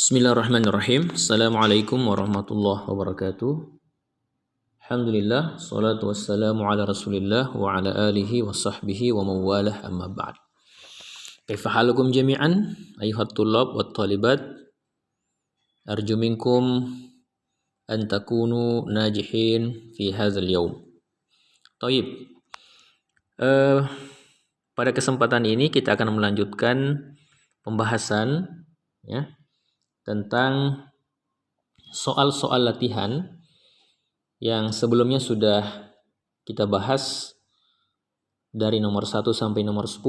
Bismillahirrahmanirrahim. Assalamualaikum warahmatullahi wabarakatuh. Alhamdulillah, salatu wassalamu ala rasulillah wa ala alihi wa sahbihi wa mawalah amma ba'd. Kaifa halukum jami'an ayuhat tullab wa talibat. Arju minkum an takunu najihin fi hadzal yaum. Taib. Pada kesempatan ini kita akan melanjutkan pembahasan ya tentang soal-soal latihan yang sebelumnya sudah kita bahas dari nomor 1 sampai nomor 10.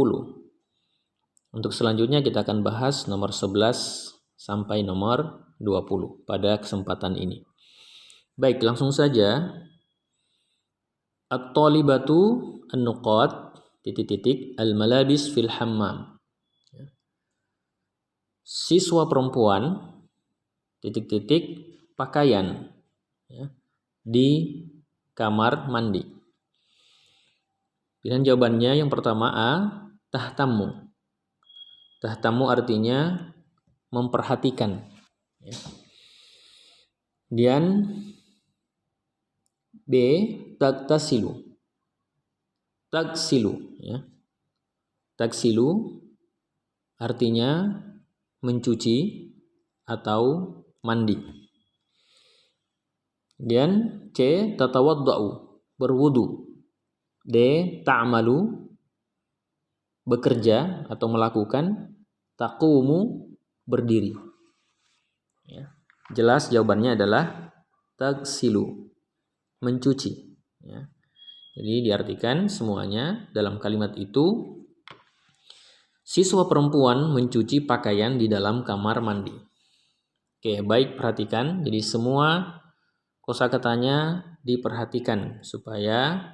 Untuk selanjutnya kita akan bahas nomor 11 sampai nomor 20 pada kesempatan ini. Baik, langsung saja. At-talibatu an-nuqat al-malabis fil hammam. Siswa perempuan pakaian ya, di kamar mandi. Pilihan jawabannya yang pertama A, tahtamu. Tahtamu artinya memperhatikan ya. Dan B, taktasilu. Taksilu ya. Taksilu artinya mencuci atau mandi. Dan C, tatawaddau, berwudu. D, ta'malu, bekerja atau melakukan. Taqumu, berdiri. Ya. Jelas jawabannya adalah taksilu, mencuci. Ya. Jadi diartikan semuanya dalam kalimat itu. Siswa perempuan mencuci pakaian di dalam kamar mandi. Oke, baik, perhatikan. Jadi semua kosakatanya diperhatikan supaya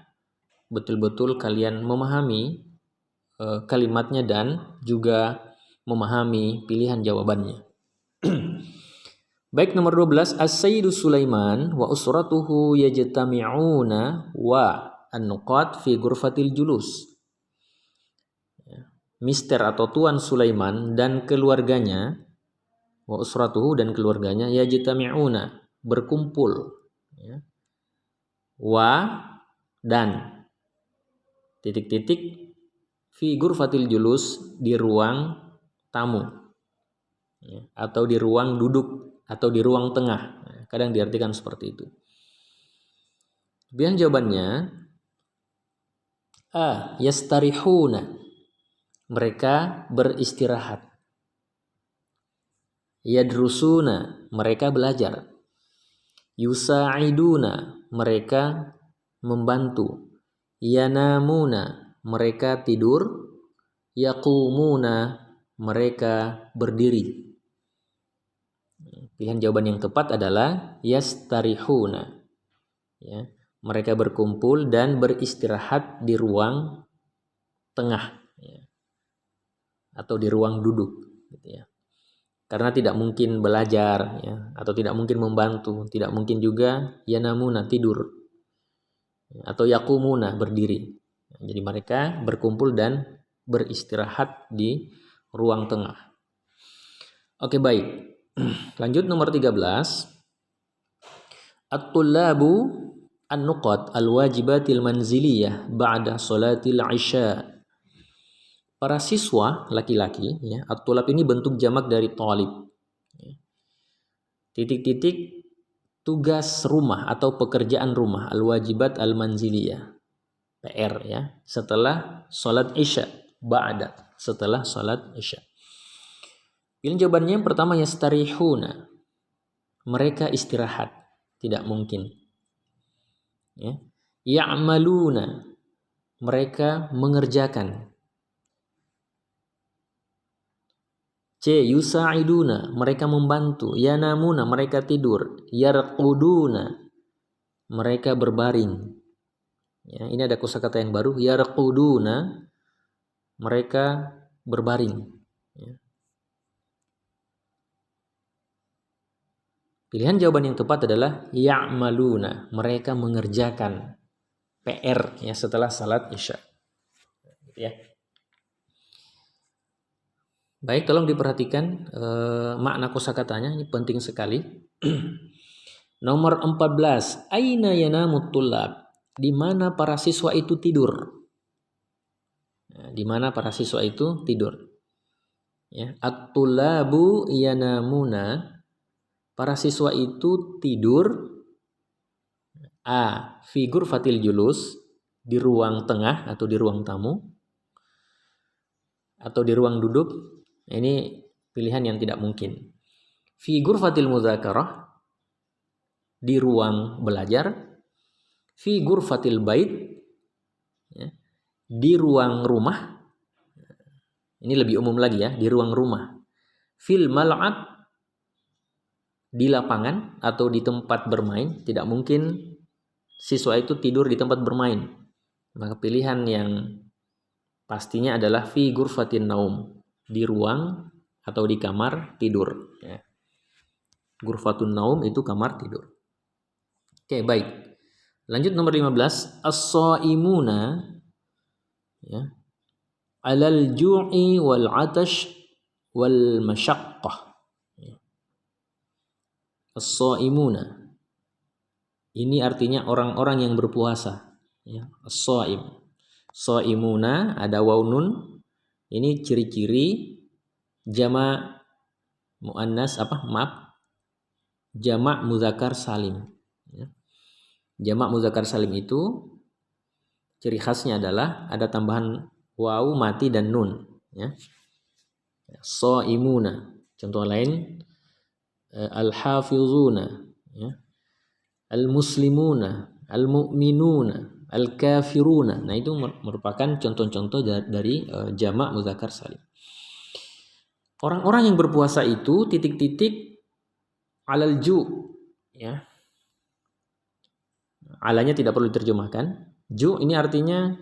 betul-betul kalian memahami kalimatnya dan juga memahami pilihan jawabannya. Baik, nomor 12. As-Sayyidu Sulaiman wa usratuhu yajtami'una wa an-nuqat fi ghurfatil julus. Mister atau Tuan Sulaiman dan keluarganya, wa usratuhu dan keluarganya, yajtami'una, berkumpul ya. Wa dan fi ghurfatil julus, di ruang tamu ya, atau di ruang duduk atau di ruang tengah ya, kadang diartikan seperti itu. Kemudian jawabannya A, yastarihuna, mereka beristirahat. Yadrusuna, mereka belajar. Yusa'iduna, mereka membantu. Yanamuna, mereka tidur. Yaqumuna, mereka berdiri. Pilihan jawaban yang tepat adalah yastarihuna. Ya, mereka berkumpul dan beristirahat di ruang tengah ya, atau di ruang duduk gitu ya. Karena tidak mungkin belajar ya, atau tidak mungkin membantu, tidak mungkin juga yanamuna, tidur ya, atau yaqumuna, berdiri. Jadi mereka berkumpul dan beristirahat di ruang tengah. Oke, baik. Lanjut nomor 13. At-tullabu an-nuqat al-wajibatil manziliyah ba'da salatil isya. Para siswa laki-laki ya, at-tulab ini bentuk jamak dari talib. Titik-titik tugas rumah atau pekerjaan rumah, al-wajibat al-manziliyah, PR ya, setelah salat isya, ba'da, setelah salat isya. Pilihan jawabannya yang pertama yastarihuna, mereka istirahat, tidak mungkin. Ya. Ya'maluna, mereka mengerjakan. C, yusa'iduna, mereka membantu. Yanamuna, mereka tidur. Yarquduna, mereka berbaring. Ya, ini ada kosakata yang baru. Yarquduna, mereka berbaring. Ya. Pilihan jawaban yang tepat adalah ya'maluna, mereka mengerjakan PR ya setelah salat isya. Gitu ya. Baik, tolong diperhatikan makna kosakatanya, ini penting sekali. Nomor 14, aina yanamut tullab? Di mana para siswa itu tidur? Nah, di mana para siswa itu tidur? Ya, at-tullabu yanamuna, para siswa itu tidur fi ghurfatil julus, di ruang tengah atau di ruang tamu atau di ruang duduk. Ini pilihan yang tidak mungkin. Fi ghurfatil mudzakarah, di ruang belajar. Fi ghurfatil bait, ya, di ruang rumah. Ini lebih umum lagi ya, di ruang rumah. Fil mal'ab, di lapangan atau di tempat bermain. Tidak mungkin siswa itu tidur di tempat bermain. Maka pilihan yang pastinya adalah fi ghurfatin naum, di ruang atau di kamar tidur. Ya. Ghurfatun naum itu kamar tidur. Oke, baik. Lanjut nomor 15, as-shaimuna, ya, alal ju'i wal 'atash wal masyaqqah. Ya. As-shaimuna, ini artinya orang-orang yang berpuasa. Ya, as-shaim. Shaimuna ada waw nun. Ini ciri-ciri jamak muannas jamak muzakkar salim. Ya. Jamak muzakkar salim itu ciri khasnya adalah ada tambahan waw mati dan nun. Ya. Shaimuna. Contoh lain al-hafizuna, ya. Al-muslimuna, al-mu'minuna, al-kafiruna. Nah, itu merupakan contoh-contoh dari jamak muzakkar salim. Orang-orang yang berpuasa itu titik-titik alal ju, ya. Alanya tidak perlu diterjemahkan. Ju ini artinya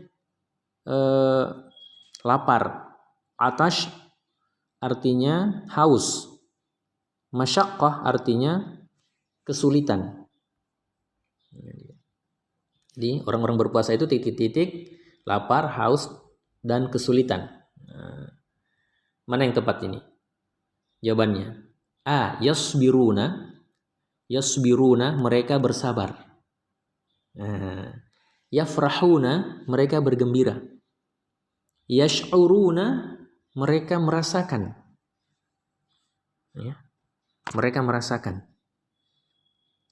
lapar. Atash artinya haus. Masyaqqah artinya kesulitan. Jadi orang-orang berpuasa itu titik-titik lapar, haus, dan kesulitan. Nah, mana yang tepat ini? Jawabannya yasbiruna. Yasbiruna, mereka bersabar. Nah, yafrahuna, mereka bergembira. Yash'uruna, mereka merasakan. Ya, mereka merasakan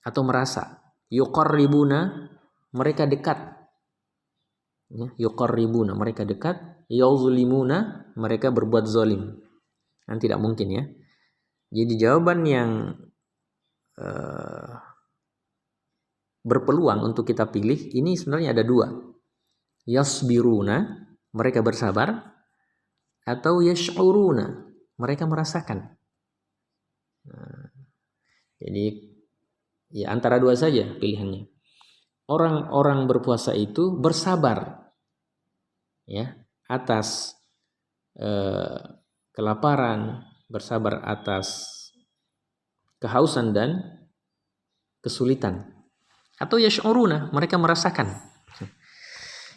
atau merasa. Yuqarribuna, mereka dekat. Ya, yuqarribuna, mereka dekat. Yuzlimuna, mereka berbuat zalim. Kan tidak mungkin ya. Jadi jawaban yang berpeluang untuk kita pilih ini sebenarnya ada dua. Yasbiruna, mereka bersabar, atau yash'uruna, mereka merasakan. Nah, jadi ya antara dua saja pilihannya. Orang-orang berpuasa itu bersabar, ya, atas kelaparan, bersabar atas kehausan dan kesulitan. Atau yash'uruna, mereka merasakan.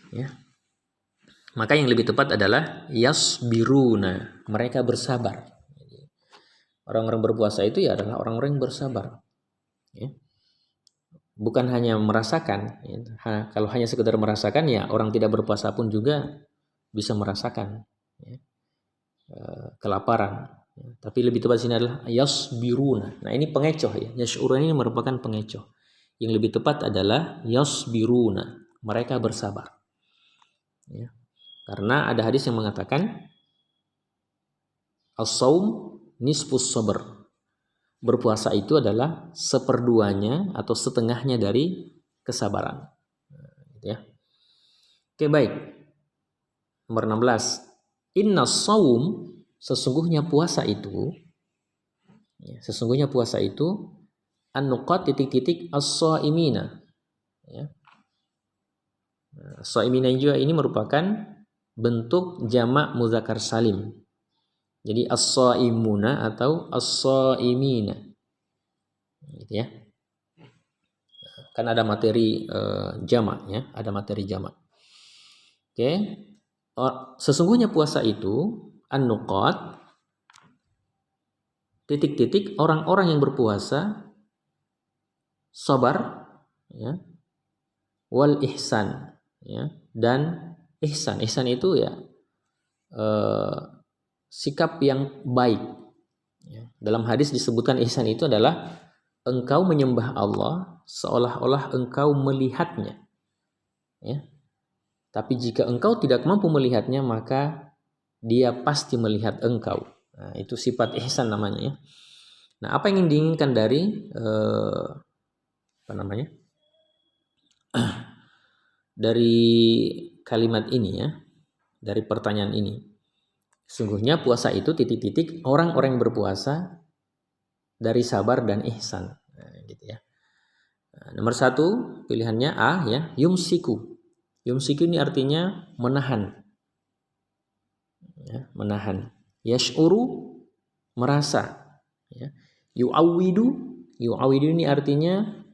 Ya. Maka yang lebih tepat adalah yasbiruna, mereka bersabar. Orang-orang berpuasa itu ya adalah orang-orang yang bersabar. Ya. Bukan hanya merasakan. Ya. Kalau hanya sekedar merasakan, ya orang tidak berpuasa pun juga bisa merasakan, ya, kelaparan. Ya. Tapi lebih tepat sini adalah yasbiruna. Nah, ini pengecoh ya. Yash'uruna ini merupakan pengecoh. Yang lebih tepat adalah yasbiruna, mereka bersabar. Ya. Karena ada hadis yang mengatakan as-saum nisfus sabr. Berpuasa itu adalah seperduanya atau setengahnya dari kesabaran. Ya. Oke, baik. Nomor 16. Inna saum, sesungguhnya puasa itu, ya, sesungguhnya puasa itu an-nuqat titik-titik as-shaimina. Ya. Shaimina juga ini merupakan bentuk jamak muzakkar salim. Jadi as-shaimuna atau as-shaimina. Gitu ya. Kan ada materi jamak ya, ada materi jamak. Oke. Sesungguhnya puasa itu an-nuqat titik-titik orang-orang yang berpuasa sabar, ya, wal ihsan, ya, dan ihsan. Ihsan itu ya sikap yang baik. Ya. Dalam hadis disebutkan ihsan itu adalah engkau menyembah Allah seolah-olah engkau melihatnya. Ya. Tapi jika engkau tidak mampu melihatnya, maka dia pasti melihat engkau. Nah, itu sifat ihsan namanya, ya. Nah, apa yang diinginkan dari dari kalimat ini, ya, dari pertanyaan ini? Sungguhnya puasa itu titik-titik orang-orang yang berpuasa dari sabar dan ihsan. Nah, gitu ya. Nah, nomor 1 pilihannya A, ya, yumsiku. Yumsiku ini artinya menahan. Ya, menahan. Yash'uru, merasa. Ya. Yu'awidu ini artinya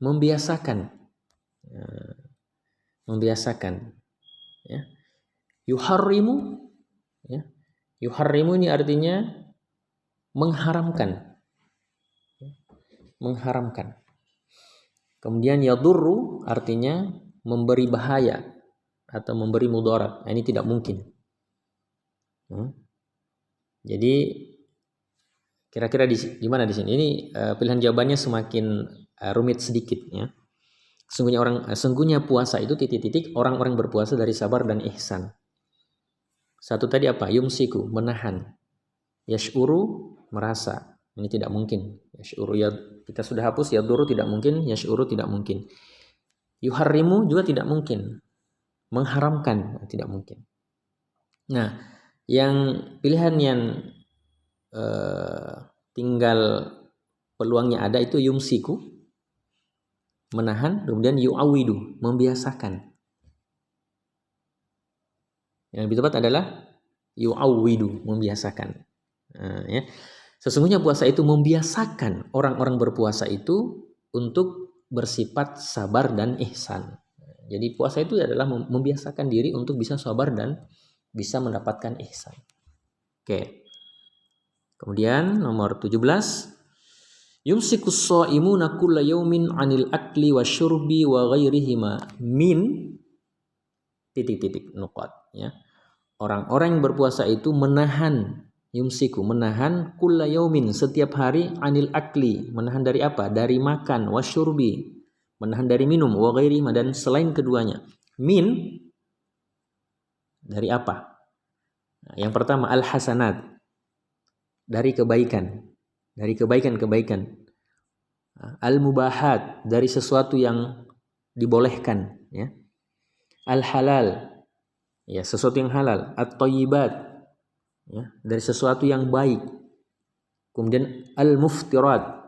membiasakan. Ya, membiasakan. Ya. Yuharrimu, ya. Yuharrimu ini artinya mengharamkan. Mengharamkan. Kemudian yadurru artinya memberi bahaya atau memberi mudarat. Nah, ini tidak mungkin. Jadi kira-kira di mana di sini? Ini pilihan jawabannya semakin rumit sedikit, ya. Sungguhnya puasa itu titik-titik orang-orang berpuasa dari sabar dan ihsan. Satu tadi apa? Yumsiku, menahan. Yash'uru, merasa. Ini tidak mungkin. Yash'uru, ya, kita sudah hapus. Yadurru tidak mungkin. Yash'uru tidak mungkin. Yuharrimu juga tidak mungkin. Mengharamkan tidak mungkin. Nah, yang pilihan yang tinggal peluangnya ada itu yumsiku, menahan, kemudian yu'awidu, membiasakan. Yang lebih tepat adalah yu'awidu, membiasakan. Nah, ya. Sesungguhnya puasa itu membiasakan orang-orang berpuasa itu untuk bersifat sabar dan ihsan. Jadi puasa itu adalah membiasakan diri untuk bisa sabar dan bisa mendapatkan ihsan. Oke. Kemudian nomor 17. Yumsikus shaimuna kulla yaumin 'anil akli wasyurbi wa ghairihima min titik-titik nuqat, ya. Orang-orang yang berpuasa itu menahan, yumsiku, menahan kulla yaumin, setiap hari, 'anil akli, menahan dari apa? Dari makan, wasyurbi, menahan dari minum, wa ghairihima, dan selain keduanya. Min dari apa? Nah, yang pertama al-hasanat, dari kebaikan, dari kebaikan-kebaikan. Al-mubahat, dari sesuatu yang dibolehkan, ya. Al-halal, ya, sesuatu yang halal. At-thayyibat, ya, dari sesuatu yang baik. Kemudian al-muftirat,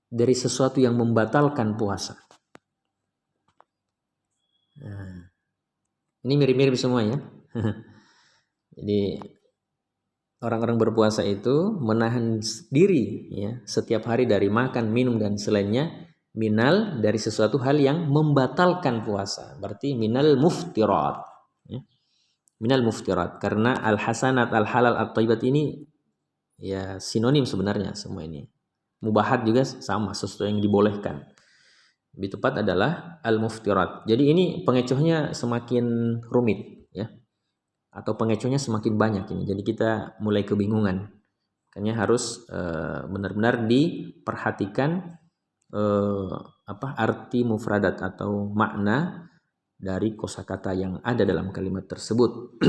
dari sesuatu yang membatalkan puasa. Nah, ini mirip-mirip semua, ya. Jadi orang-orang berpuasa itu menahan diri, ya, setiap hari dari makan, minum, dan selainnya, minal, dari sesuatu hal yang membatalkan puasa. Berarti minal muftirat, ya. Minal muftirat, karena al-hasanat, al-halal, at-thayyibat ini ya sinonim sebenarnya semua ini. Mubahat juga sama, sesuatu yang dibolehkan. Lebih tepat adalah al-muftirat. Jadi ini pengecohnya semakin rumit, ya. Atau pengecohnya semakin banyak ini. Jadi kita mulai kebingungan. Makanya harus benar-benar diperhatikan arti mufradat atau makna dari kosakata yang ada dalam kalimat tersebut.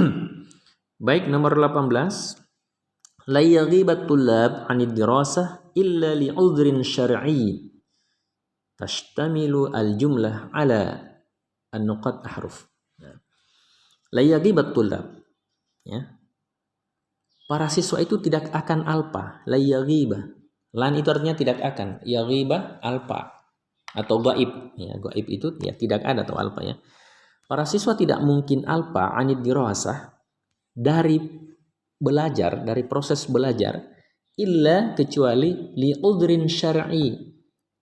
Baik, nomor 18. La yaghibat tullab 'anid dirasah illa li'udhrin syar'i. Tashtamilu al-jumlah ala an-nuqat ahruf. La yaghibat tullab, ya. Para siswa itu tidak akan alpa. La yaghiba. Lan itu artinya tidak akan. Yaghiba alpa atau gaib, ya. Gaib itu ya tidak ada atau alpa, ya. Para siswa tidak mungkin alpa 'anid dirasah, dari belajar, dari proses belajar, illa, kecuali li'udhrin syar'i,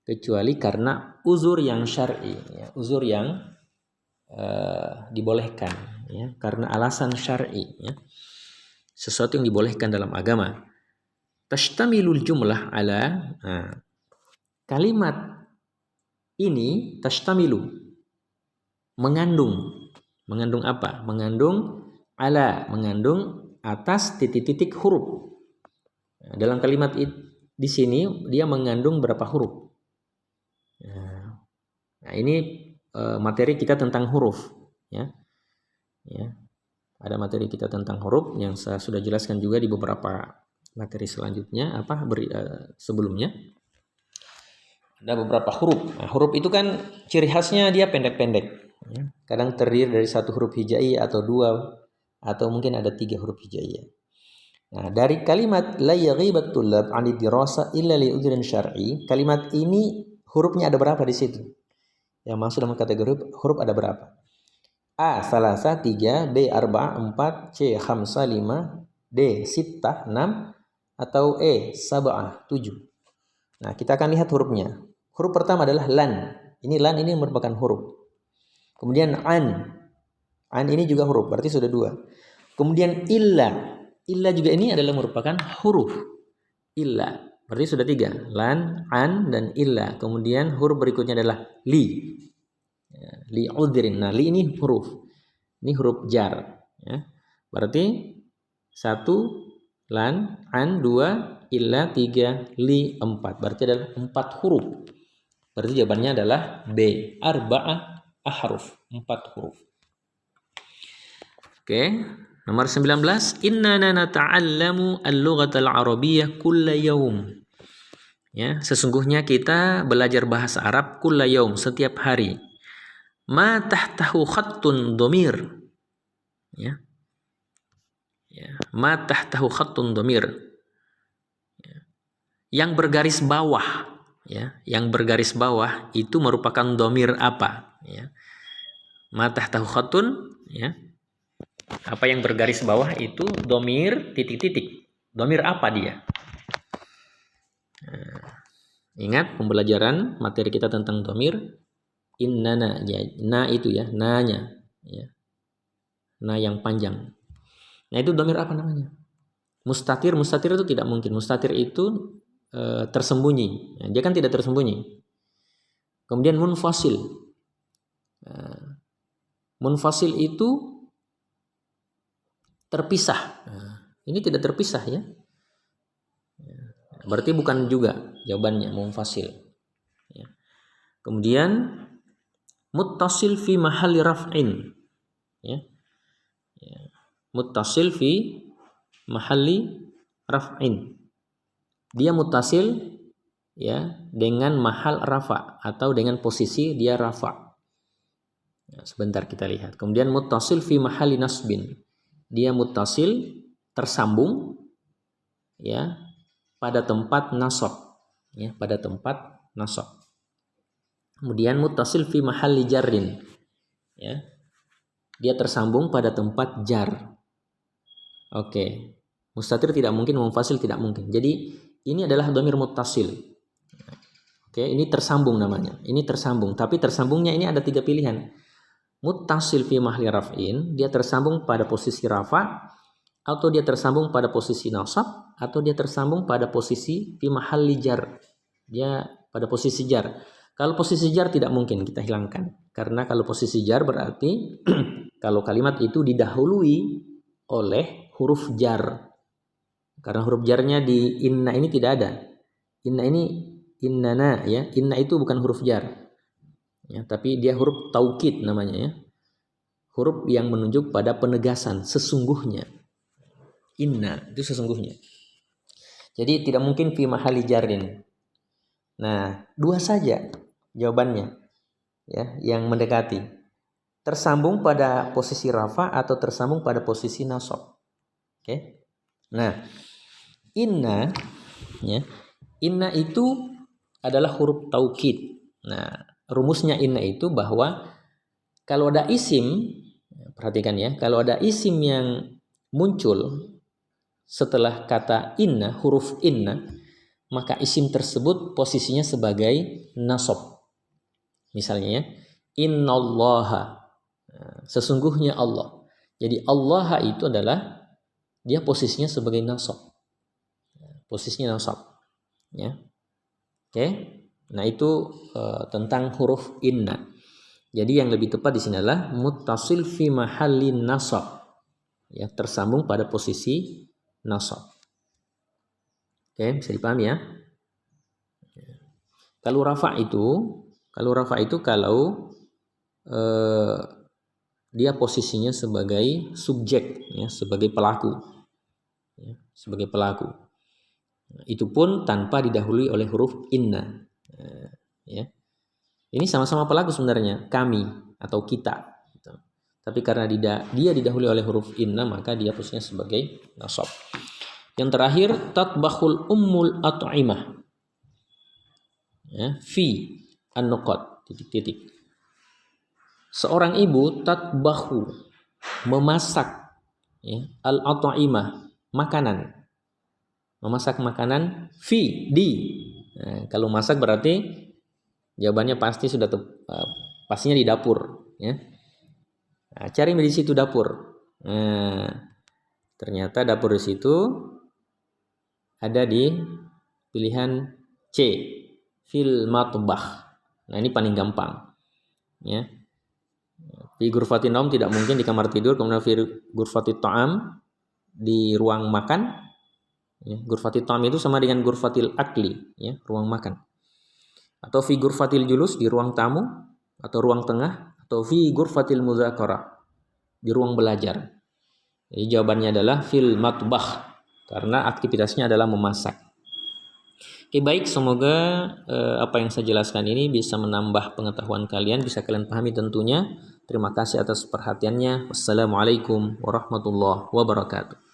kecuali karena uzur yang syar'i, ya, uzur yang dibolehkan, ya, karena alasan syar'i, ya, sesuatu yang dibolehkan dalam agama. Tashtamilul jumlah ala, nah, kalimat ini tashtamilu, mengandung. Mengandung apa? Mengandung mengandung atas titik-titik huruf. Nah, dalam kalimat di sini dia mengandung berapa huruf? Nah, ini materi kita tentang huruf, ya. Ya. Ada materi kita tentang huruf yang saya sudah jelaskan juga di beberapa materi selanjutnya sebelumnya. Ada beberapa huruf. Nah, huruf itu kan ciri khasnya dia pendek-pendek. Ya. Kadang terdiri dari satu huruf hijaiyah atau dua, atau mungkin ada 3 huruf hijaiyah. Nah, dari kalimat la yaghibat tullab 'ani dirasa illa li udhrin syar'i, kalimat ini hurufnya ada berapa di situ? Yang masuk dalam kategori huruf ada berapa? A. Salasa 3, B. Arba' 4, C. Khamsa 5, D. Sittah 6, atau E. Sab'ah 7. Nah, kita akan lihat hurufnya. Huruf pertama adalah lan. Lan ini merupakan huruf. Kemudian an. An ini juga huruf, berarti sudah 2. Kemudian illa. Illa juga ini adalah merupakan huruf. Illa. Berarti sudah 3. Lan, an, dan illa. Kemudian huruf berikutnya adalah li. Li udhrin. Nah, li ini huruf. Ini huruf jar. Ya. Berarti 1 lan, an, 2 illa, 3 li, 4. Berarti adalah 4 huruf. Berarti jawabannya adalah B. Arba'ah ahruf. 4 huruf. Oke. Nomor 19. Innana nata'allamu al-lughatal arabiyyah kulla yaum. Ya, sesungguhnya kita belajar bahasa Arab kulla yaum, setiap hari. Ma tahtahu khattun dhamir. Ya. Ya, ma tahtahu khattun dhamir. Ya. Yang bergaris bawah, ya, yang bergaris bawah itu merupakan dhamir apa, ya. Ma tahtahu khattun, ya. Apa yang bergaris bawah itu dhamir titik-titik. Dhamir apa dia? Nah, ingat pembelajaran materi kita tentang dhamir. Innana, ya, na itu ya, nanya, ya. Na yang panjang. Nah, itu dhamir apa namanya? Mustatir itu tidak mungkin. Mustatir itu tersembunyi. Ya, dia kan tidak tersembunyi. Kemudian munfasil. Munfasil itu terpisah. Nah, ini tidak terpisah, ya. Berarti bukan juga jawabannya munfasil. Ya. Kemudian muttasil fi mahalli raf'in. Ya. Ya. Muttasil fi mahalli raf'in. Dia muttasil, ya, dengan mahal rafa atau dengan posisi dia rafa. Ya, sebentar kita lihat. Kemudian muttasil fi mahalli nasbin. Dia muttasil tersambung, ya, pada tempat nasab, ya, pada tempat nasab. Kemudian muttasil fi mahalli jarrin, ya. Dia tersambung pada tempat jar. Oke. Mustatir tidak mungkin, munfasil tidak mungkin. Jadi ini adalah dhamir muttasil. Oke, ini tersambung namanya. Ini tersambung, tapi tersambungnya ini ada 3 pilihan. Muttasil fi mahalli raf'in, dia tersambung pada posisi rafa, atau dia tersambung pada posisi nasab, atau dia tersambung pada posisi fi mahalli jar. Dia pada posisi jar. Kalau posisi jar tidak mungkin kita hilangkan. Karena kalau posisi jar berarti kalau kalimat itu didahului oleh huruf jar. Karena huruf jarnya di inna ini tidak ada. Inna ini innana, ya. Inna itu bukan huruf jar. Ya, tapi dia huruf taukid namanya, ya. Huruf yang menunjuk pada penegasan, sesungguhnya. Inna itu sesungguhnya. Jadi tidak mungkin fi mahalli jarrin. Nah, 2 saja jawabannya, ya, yang mendekati. Tersambung pada posisi rafa atau tersambung pada posisi nasab. Oke. Nah, inna, ya. Inna itu adalah huruf taukid. Nah, rumusnya inna itu bahwa kalau ada isim, perhatikan ya, kalau ada isim yang muncul setelah kata inna, huruf inna, maka isim tersebut posisinya sebagai nasab. Misalnya, ya, innallaha, sesungguhnya Allah. Jadi Allah itu adalah dia posisinya sebagai nasab. posisinya nasab, ya. Oke. Nah, itu tentang huruf inna. Jadi yang lebih tepat di sini adalah muttasil fi mahallin nasab. Ya, tersambung pada posisi nasab. Oke, bisa dipahami ya? Kalau rafa itu kalau dia posisinya sebagai subjek, ya, sebagai pelaku, ya, sebagai pelaku. Itu pun tanpa didahului oleh huruf inna. Ya. Ini sama-sama pelaku sebenarnya, kami atau kita. Gitu. Tapi karena dia didahului oleh huruf inna, maka dia posisinya sebagai nasab. Yang terakhir, tatbahul ummul at'imah. Ya, fi an-nuqat, titik-titik. Seorang ibu tatbahu, memasak, ya, al-at'imah, makanan. Memasak makanan fi di. Nah, kalau masak berarti jawabannya pasti sudah pastinya di dapur, ya. Nah, cari di situ dapur. Nah, ternyata dapur di situ ada di pilihan C, fil matbah. Nah, ini paling gampang, ya. Fi ghurfatin naum tidak mungkin di kamar tidur, kemudian fi ghurfatit ta'am di ruang makan. Ya, ghurfatil ta'am itu sama dengan ghurfatil akli, ya, ruang makan. Atau fi ghurfatil julus di ruang tamu atau ruang tengah, atau fi ghurfatil mudzakarah di ruang belajar. Jadi jawabannya adalah fil matbah karena aktivitasnya adalah memasak. Oke, baik, semoga apa yang saya jelaskan ini bisa menambah pengetahuan kalian, bisa kalian pahami tentunya. Terima kasih atas perhatiannya. Wassalamualaikum warahmatullahi wabarakatuh.